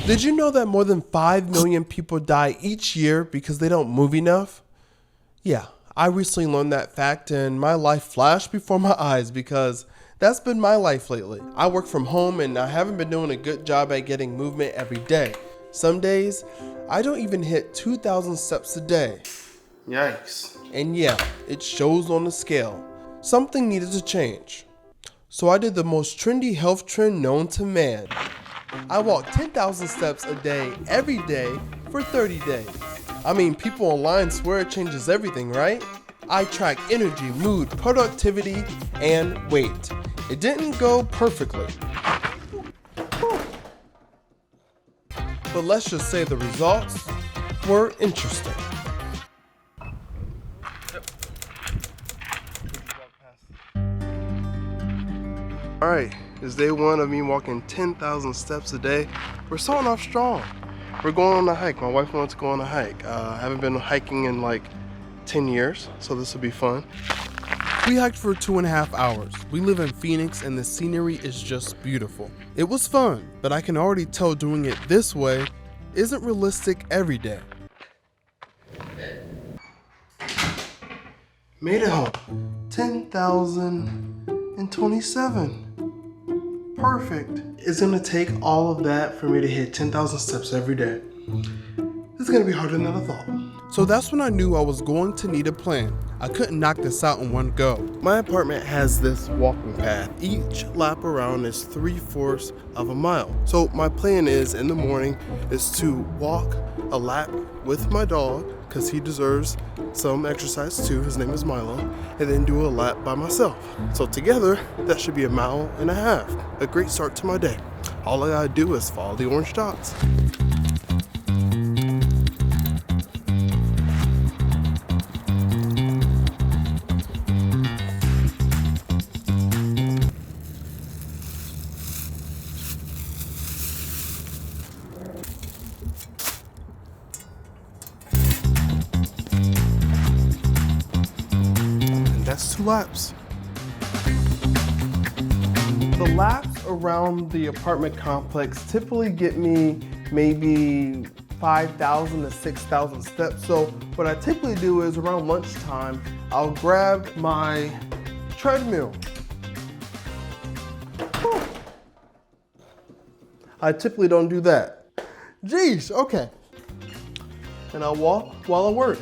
Did you know that more than 5 million people die each year because they don't move enough? Yeah, I recently learned that fact and my life flashed before my eyes because that's been my life lately. I work from home and I haven't been doing a good job at getting movement every day. Some days, I don't even hit 2,000 steps a day. Yikes. And yeah, it shows on the scale. Something needed to change. So I did the most trendy health trend known to man. I walk 10,000 steps a day every day for 30 days. I mean, people online swear it changes everything, right? I track energy, mood, productivity, and weight. It didn't go perfectly. But let's just say the results were interesting. Alright, it's day one of me walking 10,000 steps a day. We're starting off strong. We're going on a hike. My wife wants to go on a hike. I haven't been hiking in like 10 years, so this will be fun. We hiked for 2.5 hours. We live in Phoenix and the scenery is just beautiful. It was fun, but I can already tell doing it this way isn't realistic every day. Made it home. 10,027. Perfect. It's gonna take all of that for me to hit 10,000 steps every day. This is gonna be harder than I thought. So that's when I knew I was going to need a plan. I couldn't knock this out in one go. My apartment has this walking path. Each lap around is 3/4 of a mile. So my plan is in the morning is to walk a lap with my dog, because he deserves some exercise too. His name is Milo. And then do a lap by myself. So together, that should be 1.5 miles. A great start to my day. All I gotta do is follow the orange dots. That's 2 laps. The laps around the apartment complex typically get me maybe 5,000 to 6,000 steps. So what I typically do is around lunchtime, I'll grab my treadmill. Whew. I typically don't do that. Jeez, okay. And I'll walk while I work.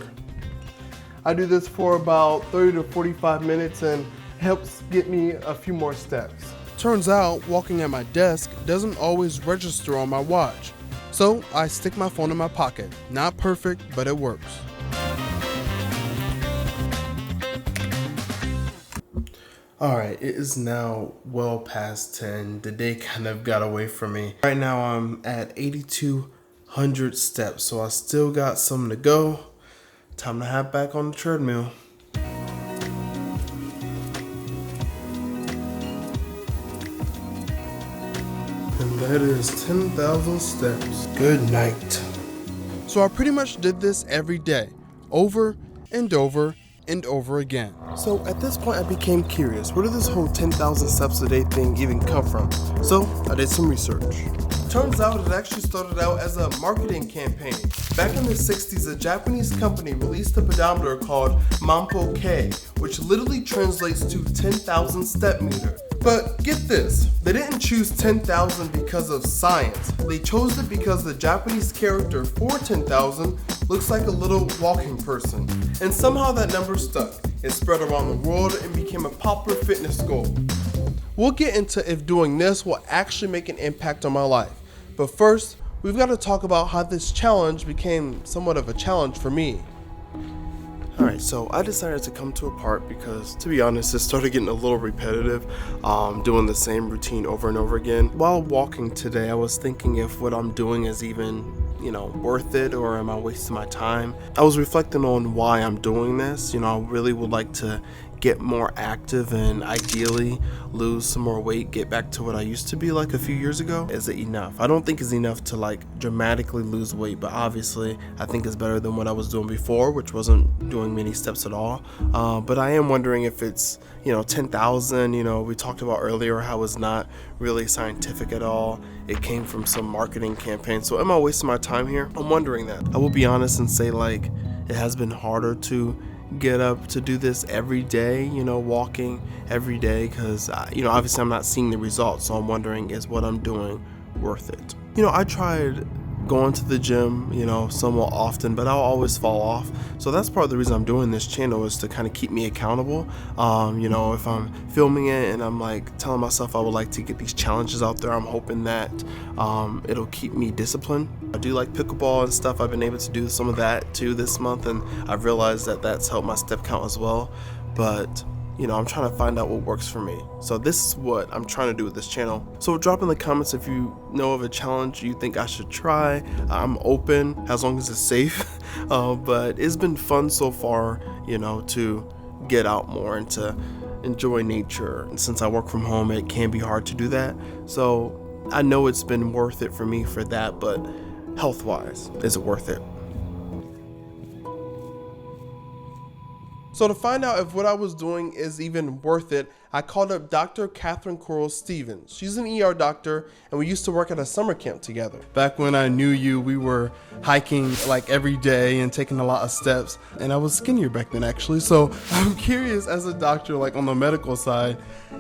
I do this for about 30 to 45 minutes and helps get me a few more steps. Turns out walking at my desk doesn't always register on my watch. So I stick my phone in my pocket. Not perfect, but it works. Alright, it is now well past 10. The day kind of got away from me. Right now I'm at 8,200 steps, so I still got some to go. Time to hop back on the treadmill. And that is 10,000 steps. Good night. So I pretty much did this every day, over and over and over again. So at this point I became curious, where did this whole 10,000 steps a day thing even come from? So I did some research. Turns out it actually started out as a marketing campaign. Back in the 60s, a Japanese company released a pedometer called Mampo K, which literally translates to 10,000 step meter. But get this, they didn't choose 10,000 because of science. They chose it because the Japanese character for 10,000 looks like a little walking person. And somehow that number stuck. It spread around the world and became a popular fitness goal. We'll get into if doing this will actually make an impact on my life. But first, we've got to talk about how this challenge became somewhat of a challenge for me. Alright, so I decided to come to a park because, to be honest, it started getting a little repetitive, doing the same routine over and over again. While walking today, I was thinking if what I'm doing is even, worth it, or am I wasting my time? I was reflecting on why I'm doing this. I really would like to get more active and ideally lose some more weight, get back to what I used to be like a few years ago. Is it enough? I don't think it's enough to like dramatically lose weight, but obviously I think it's better than what I was doing before, which wasn't doing many steps at all. But I am wondering if it's, 10,000, we talked about earlier how it's not really scientific at all. It came from some marketing campaign. So am I wasting my time here? I'm wondering that. I will be honest and say like it has been harder to get up to do this every day, walking every day, because obviously I'm not seeing the results. So I'm wondering, is what I'm doing worth it? I tried going to the gym, somewhat often, but I'll always fall off. So that's part of the reason I'm doing this channel, is to kind of keep me accountable. If I'm filming it and I'm like telling myself I would like to get these challenges out there, I'm hoping that it'll keep me disciplined. I do like pickleball and stuff. I've been able to do some of that too this month, and I've realized that that's helped my step count as well. But I'm trying to find out what works for me. So this is what I'm trying to do with this channel. So drop in the comments if you know of a challenge you think I should try. I'm open as long as it's safe. But it's been fun so far, to get out more and to enjoy nature. And since I work from home, it can be hard to do that. So I know it's been worth it for me for that, but health-wise, is it worth it? So to find out if what I was doing is even worth it, I called up Dr. Katherine Quarles Stephens. She's an ER doctor, and we used to work at a summer camp together. Back when I knew you, we were hiking like every day and taking a lot of steps, and I was skinnier back then actually. So I'm curious, as a doctor, like on the medical side,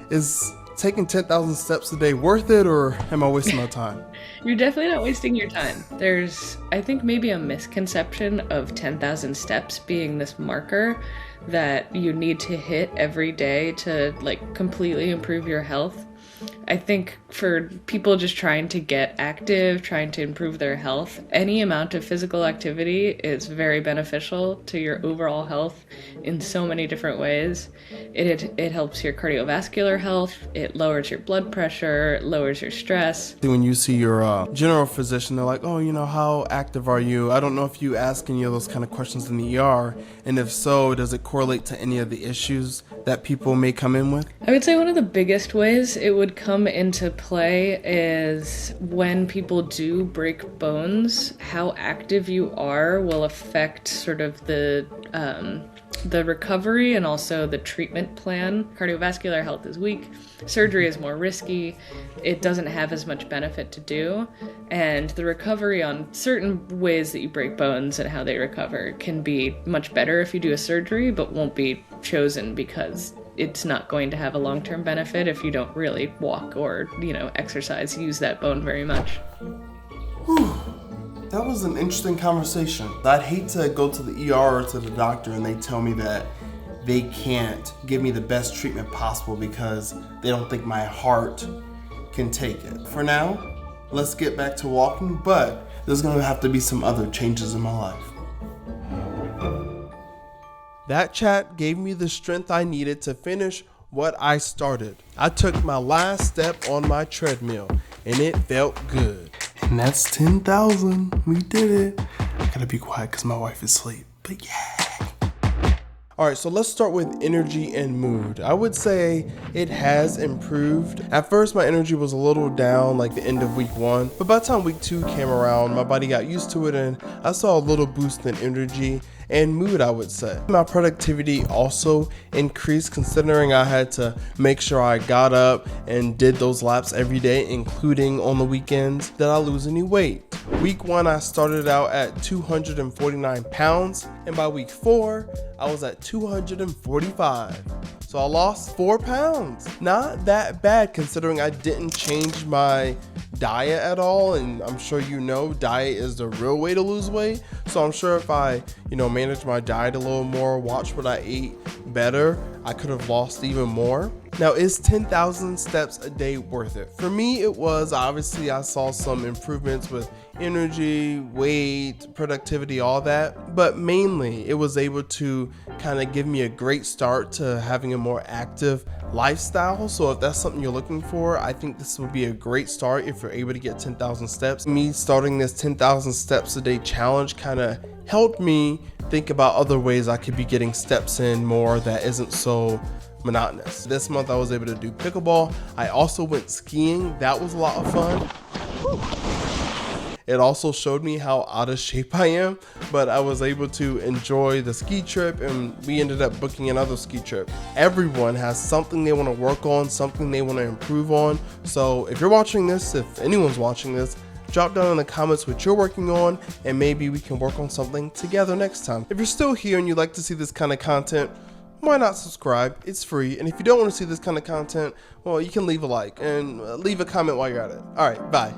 is taking 10,000 steps a day worth it, or am I wasting my time? You're definitely not wasting your time. There's, I think, maybe a misconception of 10,000 steps being this marker that you need to hit every day to like completely improve your health. I think for people just trying to get active, trying to improve their health, any amount of physical activity is very beneficial to your overall health in so many different ways. It helps your cardiovascular health, it lowers your blood pressure, it lowers your stress. When you see your general physician, they're like, oh, how active are you? I don't know if you ask any of those kind of questions in the ER, and if so, does it correlate to any of the issues that people may come in with? I would say one of the biggest ways it would come into play is when people do break bones, how active you are will affect sort of the recovery and also the treatment plan. Cardiovascular health is weak, surgery is more risky, it doesn't have as much benefit to do, and the recovery on certain ways that you break bones and how they recover can be much better if you do a surgery, but won't be chosen because it's not going to have a long-term benefit if you don't really walk or, exercise, use that bone very much. Whew. That was an interesting conversation. I'd hate to go to the ER or to the doctor and they tell me that they can't give me the best treatment possible because they don't think my heart can take it. For now, let's get back to walking, but there's gonna have to be some other changes in my life. That chat gave me the strength I needed to finish what I started. I took my last step on my treadmill and it felt good. And that's 10,000. We did it. I gotta be quiet because my wife is asleep, but yeah. All right, so let's start with energy and mood. I would say it has improved. At first, my energy was a little down like the end of week 1, but by the time week 2 came around, my body got used to it and I saw a little boost in energy and mood, I would say. My productivity also increased considering I had to make sure I got up and did those laps every day, including on the weekends. Did I lose any weight? Week 1, I started out at 249 pounds, and by week 4, I was at 245. So I lost 4 pounds. Not that bad considering I didn't change my diet at all, and I'm sure diet is the real way to lose weight. So I'm sure if I manage my diet a little more, watch what I eat better, I could have lost even more. Now, is 10,000 steps a day worth it? For me, it was. Obviously, I saw some improvements with energy, weight, productivity, all that, but mainly it was able to kind of give me a great start to having a more active lifestyle. So if that's something you're looking for, I think this would be a great start if you're able to get 10,000 steps. Me starting this 10,000 steps a day challenge kind of helped me think about other ways I could be getting steps in more that isn't so monotonous. This month I was able to do pickleball. I also went skiing. That was a lot of fun. It also showed me how out of shape I am, but I was able to enjoy the ski trip, and we ended up booking another ski trip. Everyone has something they want to work on, something they want to improve on. So if you're watching this, if anyone's watching this, drop down in the comments what you're working on, and maybe we can work on something together next time. If you're still here and you'd like to see this kind of content, why not subscribe? It's free. And if you don't want to see this kind of content, well, you can leave a like and leave a comment while you're at it. All right, bye.